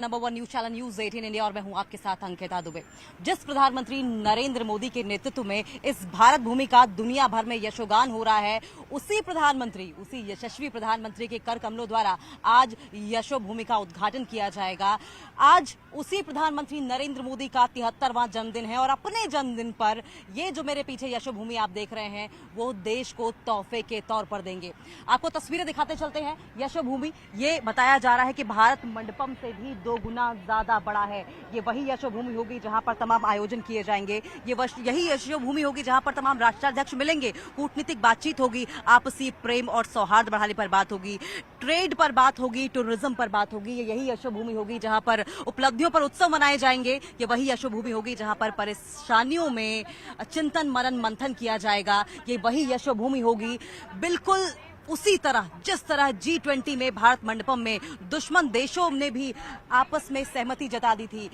Number 1 news channel news 18 India और मैं हूं आपके साथ अंकिता दुबे। जिस प्रधानमंत्री नरेंद्र मोदी के नेतृत्व में इस भारत भूमि का दुनिया भर में यशोगान हो रहा है, उसी प्रधानमंत्री, उसी यशस्वी प्रधानमंत्री के कर कमलों द्वारा आज यशो भूमि का उद्घाटन किया जाएगा। आज उसी प्रधानमंत्री नरेंद्र मोदी का 73वां जन्मदिन है और अपने जन्मदिन पर ये जो मेरे पीछे यशो भूमि आप देख रहे हैं वो देश को तोहफे के तौर पर देंगे। आपको तस्वीरें दिखाते चलते हैं। यशो भूमि ये बताया जा रहा है कि भारत मंडपम से भी 2 गुना ज्यादा बड़ा है। ये वही यशो भूमि होगी जहां पर तमाम आयोजन किए जाएंगे। यही यशो भूमि होगी जहां पर तमाम राष्ट्राध्यक्ष मिलेंगे, कूटनीतिक बातचीत होगी, आपसी प्रेम और सौहार्द बढ़ाने पर बात होगी, ट्रेड पर बात होगी, टूरिज्म पर बात होगी। ये यही यशो भूमि होगी जहां पर उपलब्धियों पर उत्सव मनाए जाएंगे। ये वही यशो भूमि होगी जहां पर परेशानियों में चिंतन मनन मंथन किया जाएगा। ये वही यशो भूमि होगी बिल्कुल उसी तरह जिस तरह G20 में भारत मंडपम में दुश्मन देशों ने भी आपस में सहमति जता दी थी।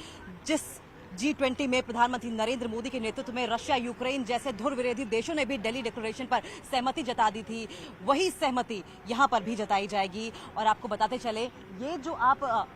जिस G20 में प्रधानमंत्री नरेंद्र मोदी के नेतृत्व में रशिया, यूक्रेन जैसे ध्रुव विरोधी देशों ने भी दिल्ली डिक्लेरेशन पर सहमति जता दी थी, वही सहमति यहां पर भी जताई जाएगी। और आपको बताते चले, ये जो आप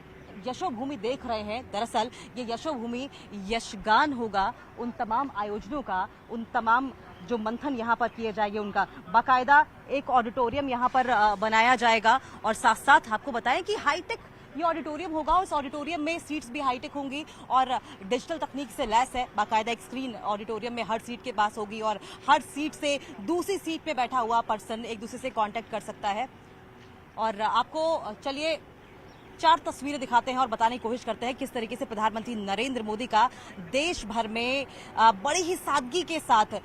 यशो भूमि देख रहे हैं, दरअसल ये यशो भूमि यशगान होगा उन तमाम आयोजनों का, उन तमाम जो मंथन यहाँ पर किए जाएंगे उनका। बाकायदा एक ऑडिटोरियम यहाँ पर बनाया जाएगा और साथ साथ आपको बताएं कि हाईटेक ये ऑडिटोरियम होगा और इस ऑडिटोरियम में सीट्स भी हाईटेक होंगी और डिजिटल तकनीक से लैस है। बाकायदा एक स्क्रीन ऑडिटोरियम में हर सीट के पास होगी और हर सीट से दूसरी सीट पे बैठा हुआ पर्सन एक दूसरे से कांटेक्ट कर सकता है। और आपको चलिए 4 तस्वीरें दिखाते हैं और बताने की कोशिश करते हैं किस तरीके से प्रधानमंत्री नरेंद्र मोदी का देश भर में बड़ी ही सादगी के साथ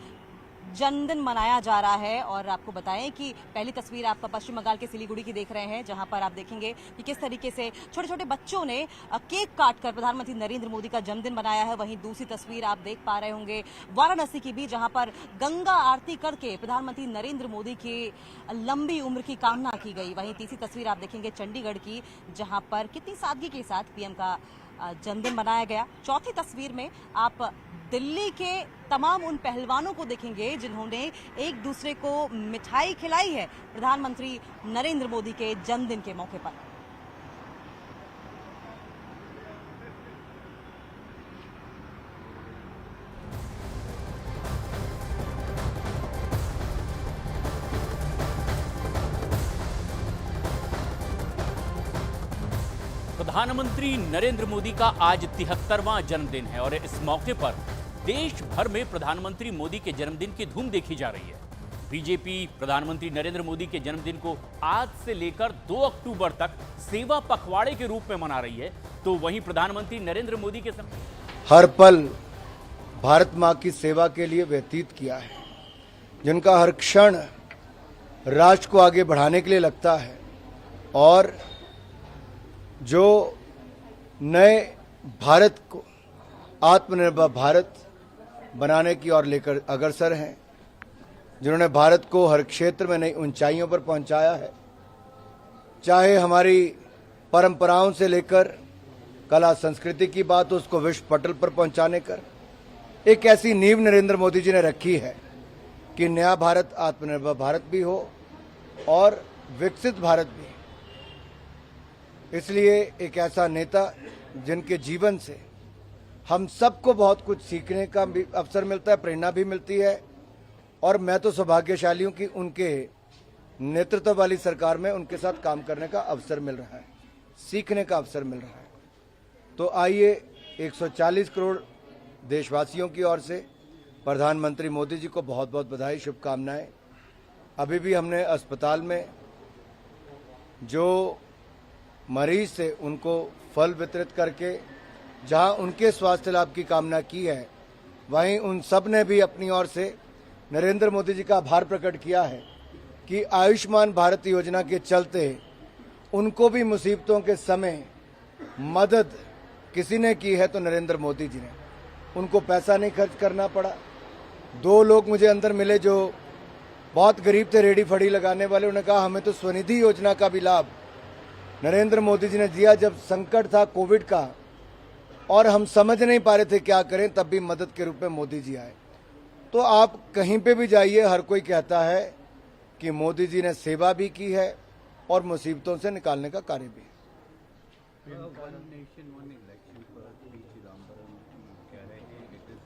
जन्मदिन मनाया जा रहा है। और आपको बताएं कि पहली तस्वीर आप पश्चिम बंगाल के सिलीगुड़ी की देख रहे हैं, जहां पर आप देखेंगे कि किस तरीके से छोटे छोटे बच्चों ने केक काटकर प्रधानमंत्री नरेंद्र मोदी का जन्मदिन मनाया है। वहीं दूसरी तस्वीर आप देख पा रहे होंगे वाराणसी की भी, जहां पर गंगा आरती करके प्रधानमंत्री नरेंद्र मोदी की लंबी उम्र की कामना की गई। वहीं तीसरी तस्वीर आप देखेंगे चंडीगढ़ की, जहां पर कितनी सादगी के साथ पीएम का जन्मदिन मनाया गया। चौथी तस्वीर में आप दिल्ली के तमाम उन पहलवानों को देखेंगे जिन्होंने एक दूसरे को मिठाई खिलाई है प्रधानमंत्री नरेंद्र मोदी के जन्मदिन के मौके पर। प्रधानमंत्री नरेंद्र मोदी का आज 73वां जन्मदिन है और इस मौके पर देश भर में प्रधानमंत्री मोदी के जन्मदिन की धूम देखी जा रही है। बीजेपी प्रधानमंत्री नरेंद्र मोदी के जन्मदिन को आज से लेकर 2 अक्टूबर तक सेवा पखवाड़े के रूप में मना रही है, तो वहीं प्रधानमंत्री नरेंद्र मोदी के हर पल भारत मां की सेवा के लिए व्यतीत किया है, जिनका हर क्षण राष्ट्र को आगे बढ़ाने के लिए लगता है और जो नए भारत को आत्मनिर्भर भारत बनाने की ओर लेकर अग्रसर हैं, जिन्होंने भारत को हर क्षेत्र में नई ऊंचाइयों पर पहुंचाया है, चाहे हमारी परंपराओं से लेकर कला संस्कृति की बात हो, उसको विश्व पटल पर पहुंचाने कर एक ऐसी नींव नरेंद्र मोदी जी ने रखी है कि नया भारत आत्मनिर्भर भारत भी हो और विकसित भारत भी। इसलिए एक ऐसा नेता जिनके जीवन से हम सबको बहुत कुछ सीखने का भी अवसर मिलता है, प्रेरणा भी मिलती है, और मैं तो सौभाग्यशाली हूं कि उनके नेतृत्व वाली सरकार में उनके साथ काम करने का अवसर मिल रहा है, सीखने का अवसर मिल रहा है। तो आइए 140 करोड़ देशवासियों की ओर से प्रधानमंत्री मोदी जी को बहुत बहुत बधाई, शुभकामनाएं। अभी भी हमने अस्पताल में जो मरीज थे उनको फल वितरित करके जहां उनके स्वास्थ्य लाभ की कामना की है, वहीं उन सब ने भी अपनी ओर से नरेंद्र मोदी जी का आभार प्रकट किया है कि आयुष्मान भारत योजना के चलते उनको भी मुसीबतों के समय मदद किसी ने की है तो नरेंद्र मोदी जी ने। उनको पैसा नहीं खर्च करना पड़ा। 2 लोग मुझे अंदर मिले जो बहुत गरीब थे, रेडी फड़ी लगाने वाले, उन्होंने कहा हमें तो स्वनिधि योजना का भी लाभ नरेंद्र मोदी जी ने दिया जब संकट था कोविड का और हम समझ नहीं पा रहे थे क्या करें, तब भी मदद के रूप में मोदी जी आए। तो आप कहीं पे भी जाइए, हर कोई कहता है कि मोदी जी ने सेवा भी की है और मुसीबतों से निकालने का कार्य भी है। Question 1 election पर पी चिदम्बरम कह रहे हैं it is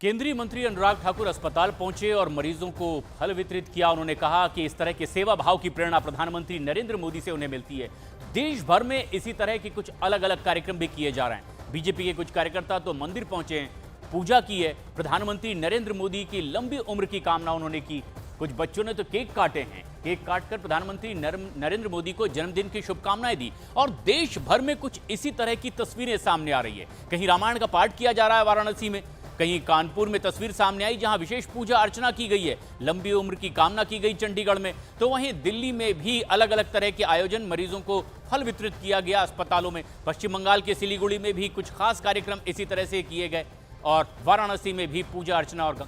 केंद्रीय मंत्री अनुराग ठाकुर अस्पताल पहुंचे और मरीजों को फल वितरित किया। उन्होंने कहा कि इस तरह के सेवा भाव की प्रेरणा प्रधानमंत्री नरेंद्र मोदी से उन्हें मिलती है। देश भर में इसी तरह के कुछ अलग अलग कार्यक्रम भी किए जा रहे हैं। बीजेपी के कुछ कार्यकर्ता तो मंदिर पहुंचे हैं, पूजा की है। प्रधानमंत्री नरेंद्र मोदी की लंबी उम्र की कामना उन्होंने की। कुछ बच्चों ने तो केक काटे हैं। केक काटकर प्रधानमंत्री नरेंद्र मोदी को जन्मदिन की शुभकामनाएं दी। और देश भर में कुछ इसी तरह की तस्वीरें सामने आ रही है। कहीं रामायण का पाठ किया जा रहा है वाराणसी में, कहीं कानपुर में तस्वीर सामने आई जहां विशेष पूजा अर्चना की गई है, लंबी उम्र की कामना की गई चंडीगढ़ में। तो वहीं दिल्ली में भी अलग अलग तरह के आयोजन, मरीजों को फल वितरित किया गया अस्पतालों में। पश्चिम बंगाल के सिलीगुड़ी में भी कुछ खास कार्यक्रम इसी तरह से किए गए और वाराणसी में भी पूजा अर्चना और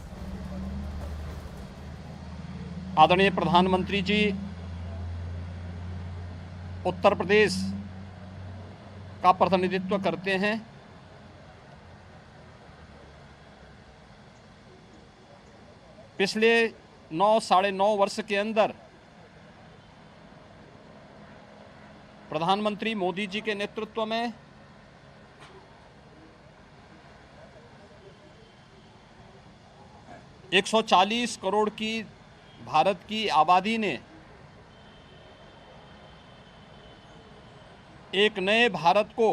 आदरणीय प्रधानमंत्री जी उत्तर प्रदेश का प्रतिनिधित्व करते हैं। पिछले 9-9.5 वर्ष के अंदर प्रधानमंत्री मोदी जी के नेतृत्व में एक 140 करोड़ की भारत की आबादी ने एक नए भारत को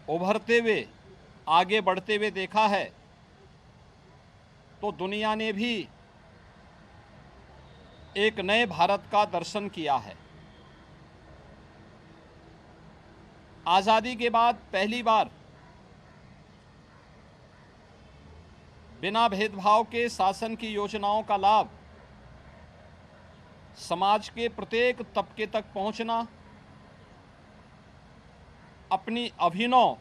उभरते हुए, आगे बढ़ते हुए देखा है। तो दुनिया ने भी एक नए भारत का दर्शन किया है। आज़ादी के बाद पहली बार बिना भेदभाव के शासन की योजनाओं का लाभ समाज के प्रत्येक तबके तक पहुंचना, अपनी अभिनव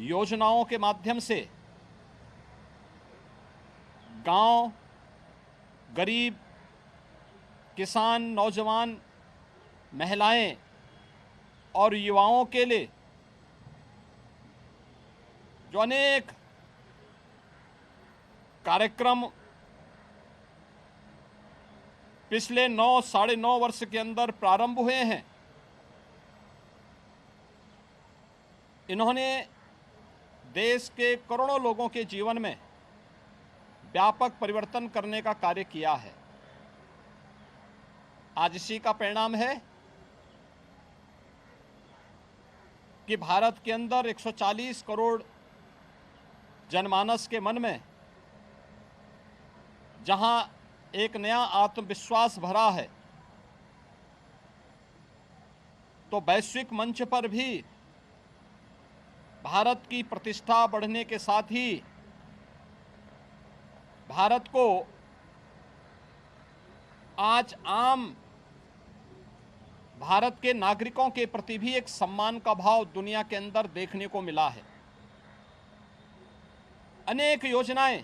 योजनाओं के माध्यम से गांव, गरीब, किसान, नौजवान, महिलाएं और युवाओं के लिए जो अनेक कार्यक्रम पिछले 9-9.5 वर्ष के अंदर प्रारंभ हुए हैं, इन्होंने देश के करोड़ों लोगों के जीवन में व्यापक परिवर्तन करने का कार्य किया है। आज इसी का परिणाम है कि भारत के अंदर 140 करोड़ जनमानस के मन में जहां एक नया आत्मविश्वास भरा है, तो वैश्विक मंच पर भी भारत की प्रतिष्ठा बढ़ने के साथ ही भारत को आज आम भारत के नागरिकों के प्रति भी एक सम्मान का भाव दुनिया के अंदर देखने को मिला है। अनेक योजनाएं,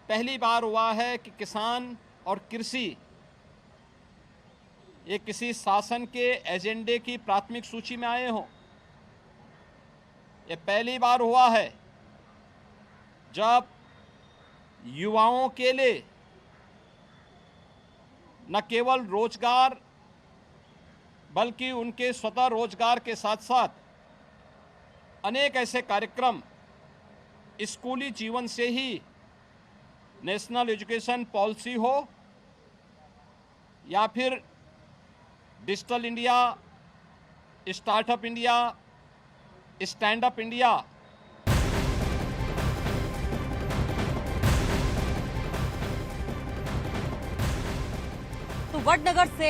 पहली बार हुआ है कि किसान और कृषि ये किसी शासन के एजेंडे की प्राथमिक सूची में आए हों। ये पहली बार हुआ है जब युवाओं के लिए न केवल रोजगार बल्कि उनके स्वतः रोजगार के साथ साथ अनेक ऐसे कार्यक्रम स्कूली जीवन से ही, नेशनल एजुकेशन पॉलिसी हो या फिर digital India, startup India, stand up India, तो वडनगर से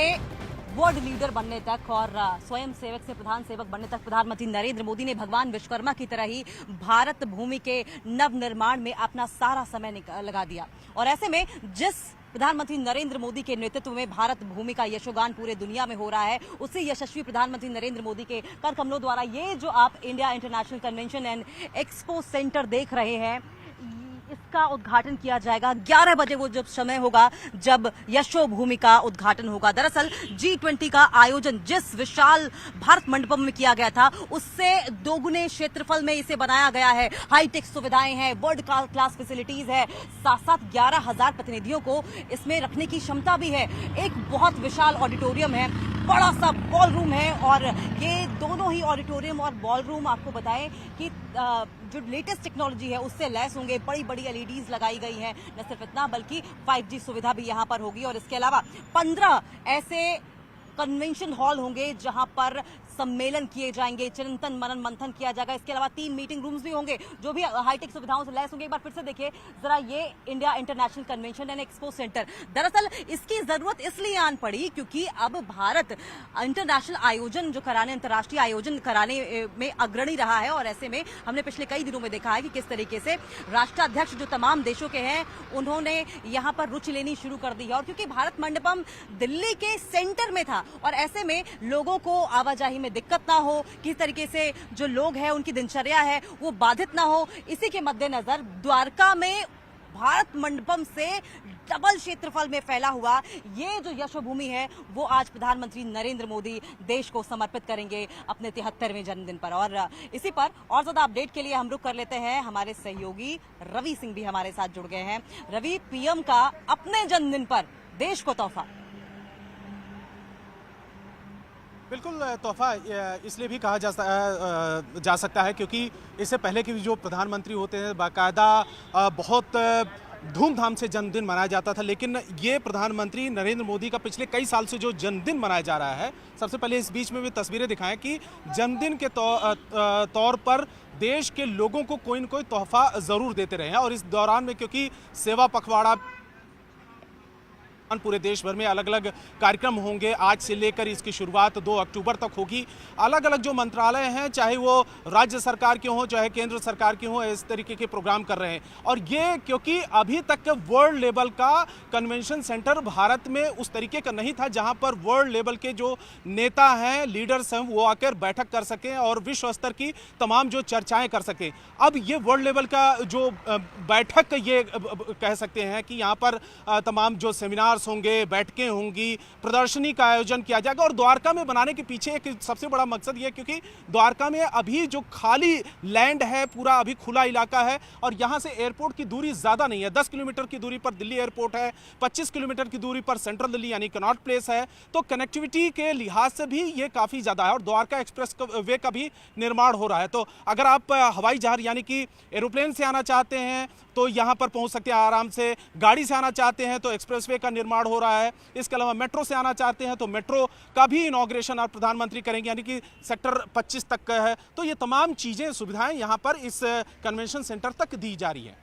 वर्ल्ड लीडर बनने तक और स्वयं सेवक से प्रधान सेवक बनने तक प्रधानमंत्री नरेंद्र मोदी ने भगवान विश्वकर्मा की तरह ही भारत भूमि के नव निर्माण में अपना सारा समय लगा दिया। और ऐसे में जिस प्रधानमंत्री नरेंद्र मोदी के नेतृत्व में भारत भूमि का यशोगान पूरे दुनिया में हो रहा है, उसी यशस्वी प्रधानमंत्री नरेंद्र मोदी के कर कमलों द्वारा ये जो आप India international convention and expo centre देख रहे हैं, इस का उद्घाटन किया जाएगा। 11 बजे वो जब समय होगा जब यशो भूमि का उद्घाटन होगा। दरअसल G20 का आयोजन जिस विशाल भारत मंडपम में किया गया था उससे दोगुने क्षेत्रफल में इसे बनाया गया है। हाईटेक सुविधाएं हैं, वर्ल्ड क्लास फैसिलिटीज है, साथ साथ 11,000 प्रतिनिधियों को इसमें रखने की क्षमता भी है। एक बहुत विशाल ऑडिटोरियम है, बड़ा सा बॉल रूम है और ये दोनों ही ऑडिटोरियम और बॉल रूम आपको बताएं कि जो लेटेस्ट टेक्नोलॉजी है उससे लैस होंगे। बड़ी बड़ी एलईडीज लगाई गई हैं। न सिर्फ इतना बल्कि 5G सुविधा भी यहां पर होगी और इसके अलावा 15 ऐसे कन्वेंशन हॉल होंगे जहां पर सम्मेलन किए जाएंगे, चिंतन मनन मंथन किया जाएगा। इसके अलावा 3 मीटिंग रूम्स भी होंगे जो भी हाईटेक सुविधाओं से लैस होंगे। एक बार फिर से देखिए जरा, ये India international convention and expo centre. दरअसल इसकी जरूरत इसलिए आन पड़ी क्योंकि अब भारत इंटरनेशनल आयोजन जो कराने, अंतर्राष्ट्रीय आयोजन कराने में अग्रणी रहा है और ऐसे में हमने पिछले कई दिनों में देखा है कि किस तरीके से राष्ट्राध्यक्ष जो तमाम देशों के हैं उन्होंने यहां पर रुचि लेनी शुरू कर दी है। और क्योंकि भारत मंडपम दिल्ली के सेंटर में था और ऐसे में लोगों को आवाजाही में दिक्कत ना हो, किस तरीके से जो लोग हैं उनकी दिनचर्या है वो बाधित ना हो, इसी के मद्देनजर द्वारका में भारत मंडपम से डबल क्षेत्रफल में फैला हुआ ये जो यशो भूमि है वो आज प्रधानमंत्री नरेंद्र मोदी देश को समर्पित करेंगे अपने 73वें जन्मदिन पर। और इसी पर और ज्यादा अपडेट के लिए हम रुक कर लेते हैं, हमारे सहयोगी रवि सिंह भी हमारे साथ जुड़ गए हैं। रवि, पीएम का अपने जन्मदिन पर देश को तोहफा। बिल्कुल, तोहफा इसलिए भी कहा जा सकता है क्योंकि इससे पहले के जो प्रधानमंत्री होते हैं बाकायदा बहुत धूमधाम से जन्मदिन मनाया जाता था, लेकिन ये प्रधानमंत्री नरेंद्र मोदी का पिछले कई साल से जो जन्मदिन मनाया जा रहा है, सबसे पहले इस बीच में भी तस्वीरें दिखाएं कि जन्मदिन के तौर पर देश के लोगों को कोई न कोई तोहफा ज़रूर देते रहे हैं। और इस दौरान में क्योंकि सेवा पखवाड़ा पूरे देश भर में अलग अलग कार्यक्रम होंगे, आज से लेकर इसकी शुरुआत 2 अक्टूबर तक होगी। अलग अलग जो मंत्रालय हैं, चाहे वो राज्य सरकार के हों चाहे केंद्र सरकार के हों, इस तरीके के प्रोग्राम कर रहे हैं। और ये क्योंकि अभी तक वर्ल्ड लेवल का कन्वेंशन सेंटर भारत में उस तरीके का नहीं था जहां पर वर्ल्ड लेवल के जो नेता हैं, लीडर्स हैं, वो आकर बैठक कर सकें और विश्व स्तर की तमाम जो चर्चाएं कर सकें। अब ये वर्ल्ड लेवल का जो बैठक ये कह सकते हैं कि यहाँ पर तमाम जो सेमिनार होंगे, बैठकें होंगी, प्रदर्शनी का आयोजन किया जाएगा। और द्वारका में बनाने के पीछे एक सबसे बड़ा मकसद यह है क्योंकि द्वारका में अभी जो खाली लैंड है, पूरा अभी खुला इलाका है और यहां से एयरपोर्ट की दूरी ज्यादा नहीं है। 10 किलोमीटर की दूरी पर दिल्ली एयरपोर्ट है, 25 किलोमीटर की दूरी पर सेंट्रल दिल्ली यानी कनॉट प्लेस है। तो कनेक्टिविटी के लिहाज से भी ये काफी ज्यादा है और द्वारका एक्सप्रेस वे का भी निर्माण हो रहा है। तो अगर आप हवाई जहाज यानी कि एरोप्लेन से आना चाहते हैं तो यहां पर पहुंच सकते हैं आराम से, गाड़ी से आना चाहते हैं तो एक्सप्रेसवे का निर्माण हो रहा है। इसके अलावा मेट्रो से आना चाहते हैं तो मेट्रो का भी इनॉग्रेशन आप प्रधानमंत्री करेंगे यानी कि सेक्टर 25 तक का है। तो ये तमाम चीजें, सुविधाएं यहां पर इस कन्वेंशन सेंटर तक दी जा रही हैं।